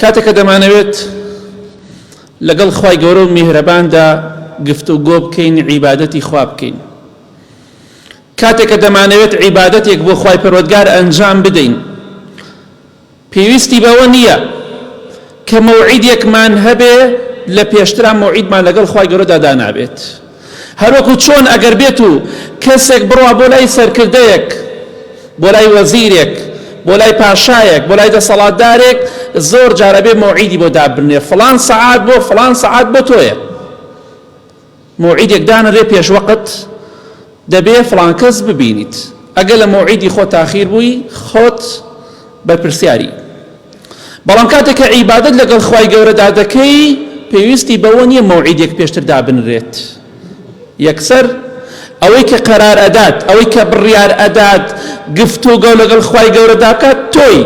کاتێککە دەمانەوێت لەگەڵ خوای گەورە و میهرەباندا گفتوگۆ بکەین عیبادەتی خوا بکەین کاتێککە دەمانەوێت عیبادەتێک بۆ خوای پەروەردگار ئەنجام بدەین پێویستی بەوە نییە کە مەوعیدێکمان هەبێ لە پێشترا مەوعیدمان لەگەڵ خوای گەورەدا دانابێت هەروەکو چۆن ئەگەر بێت و کەسێک بڕوا بۆ لای سەرکردەیەک بۆ لای وەزیرێک بۆ لای پاشایەک بۆ لای دەسەڵاتدارێک زۆر جارە بێ مەوعیدی بۆ دابنێ فڵان سەعات بۆ فڵان سەعات بۆ تۆیە مەوعیدێک دانەڕێ پێش وەقت دەبێ فڵان کەس ببینیت ئەگەر لە مەوعیدی خۆ تاخیر بووی خۆت بەرپرسیاری بەڵام کاتێککە عیبادەت لەگەڵ خوای گەورەدا دەکەی پێویستی بەوە نییە مەوعیدێک پێشتر دابنرێت یەکسەر ئەوەی کە قەرار ئەدات ئەوەی کە بڕیار ئەدات گفتوگۆ لەگەڵ خوای گەورەدا بکات تۆی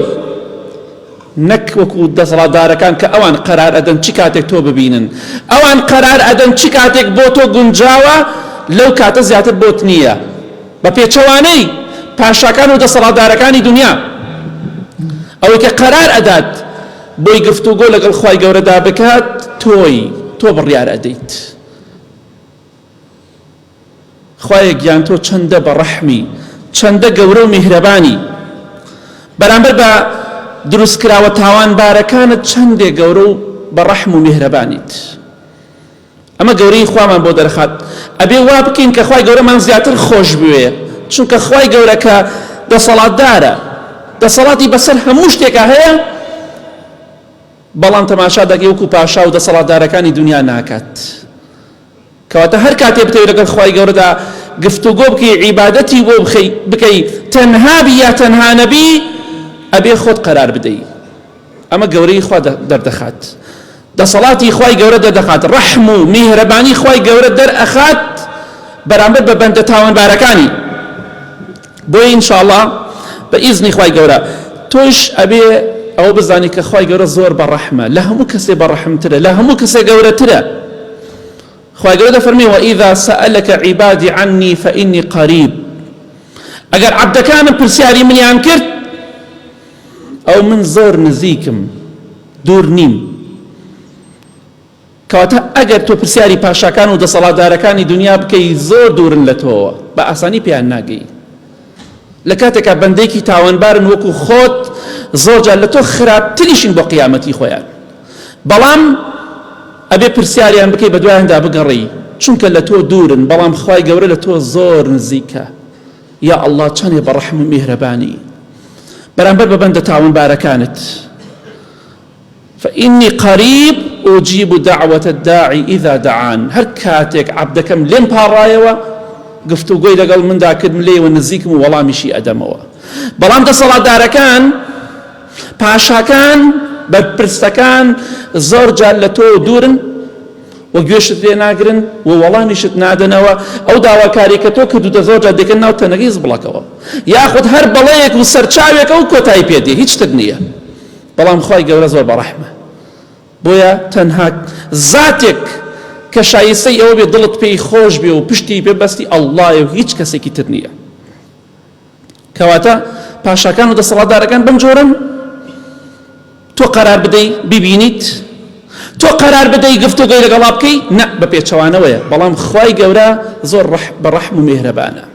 نەک وەکو دەسەڵاتدارەکان کە ئەوان قەرار ئەدەن چی کاتێک تۆ ببینن ئەوان قەرار ئەدەن چی کاتێک بۆ تۆ گونجاوە لەو کاتە زیاتر بۆت نییە بە پێچەوانەی پاشاکان و دەسەڵاتدارەکانی دنیا ئەوەی کە قەرار ئەدات بۆی گفتوگۆ لەگەڵ خوای گەورەدا بکات تۆ بڕیار ئەدەیت خوایە گیان تۆ چەندە بەڕەحمی چەندە گەورە و میهرەبانی بەرامبەر بە دروستکراوە تاوانبارەکانت چەندێ گەورە و بەڕەحم و میهرەبانیت ئەمە گەورەی خوامان بۆ دەرخات ئەبێ وا بکەین کە خوای گەورەمان زیاتر خۆش بوێ چونکە خوای گەورە کە دەسەڵاتدارە دەسەڵاتی بەسەر هەموو شتێکە هەیە بەڵام تەماشا دەکەی وەکو پاشا و دەسەڵاتدارەکانی دنیا ناکات کەواتە هەر کاتێ بتەوێت لەگەڵ خوای گەورەدا گفتوگۆ بکەی عیبادەتی بۆ بکەی تەنها بی یا تەنها نەبی ئەبێ خۆت قەرار بدەی ئەمە گەورەی خوا دەردەخات دەسەڵاتی خوای گەورە دەردەخات ڕەحم و میهرەبانی خوای گەورە دەرئەخات بەرامبەر بە بەندە تاوانبارەکانی بۆیە ئینشاءڵڵا بە ئیزنی خوای گەورە تۆش ئەبێ ئەوە بزانی کە خوای گەورە زۆر بەڕەحمە لە هەموو کەسێ بەڕەحمترە لە هەموو کەسێ گەورەترە خوای گەورە دەفەرمێ وإذا سألك عبادي عني فإني قريب ئەگەر عەبدەکانم پرسیاری منیان کرد ئەو من زۆر نزیکم دوور نیم کەواتە ئەگەر تۆ پرسیاری پاشاکان و دەسەڵاتدارەکانی دنیا بکەی زۆر دوورن لە تۆوە بە ئاسانی پێیان ناگەی لە کاتێکا بەندێکی تاوانبارن وەکو خۆت زۆر جار لە تۆ خراپتریشن بۆ قیامەتی خۆیان بەڵام ئەبێ پرسیاریان بکەی بە دوایاندا بگەڕی چونکە لە تۆ دوورن بەڵام خوای گەورە لە تۆ زۆر نزیکە یا ئەڵڵا چەندێ بەڕەحم و میهرەبانی بەرامبەر بە بەندە تاوانبارەکانت فإني قريب أجيب دعوة الداعي إذا دعان هەر کاتێک عەبدەکەم لێم پاڕایەوە گفتوگۆی لەگەڵ مندا کردم لێوە نزیکم و وەڵامیشی ئەدەمەوە بەڵام دەسەڵاتدارەکان پاشاکان بەرپرسەکان زۆر جار لە تۆ دوورن و گوێشت لێ ناگرن و وەڵامیشت نادەنەوە ئەو داواکاری کە تۆ کردوتە زۆر جار دەکەن ناو تەنەگیز بڵەکەوە یاخود هەر بەڵەیەک و سەرچاوێک ئەو کۆتایی پێدێ هیچ تر نییە بەڵام خوای گەورە زۆر بەڕەحمە بۆیە تەنها زاتێک کە شایستەی ئەوە بێ دڵت پێی خۆش بێ و پشتی پێ بەستی ئەڵڵایە و هیچ کەسێکی تر نییە کەواتە پاشاکان و دەسەڵاتدارەکان بەم جۆرن تۆ قەرار بدەی ببینیت تۆ قەرار بدەی گفتوگۆی لەگەڵا بکەی نە بە پێچەوانەوەیە بەڵام خوای گەورە زۆر بەڕەحم و میهرەبانە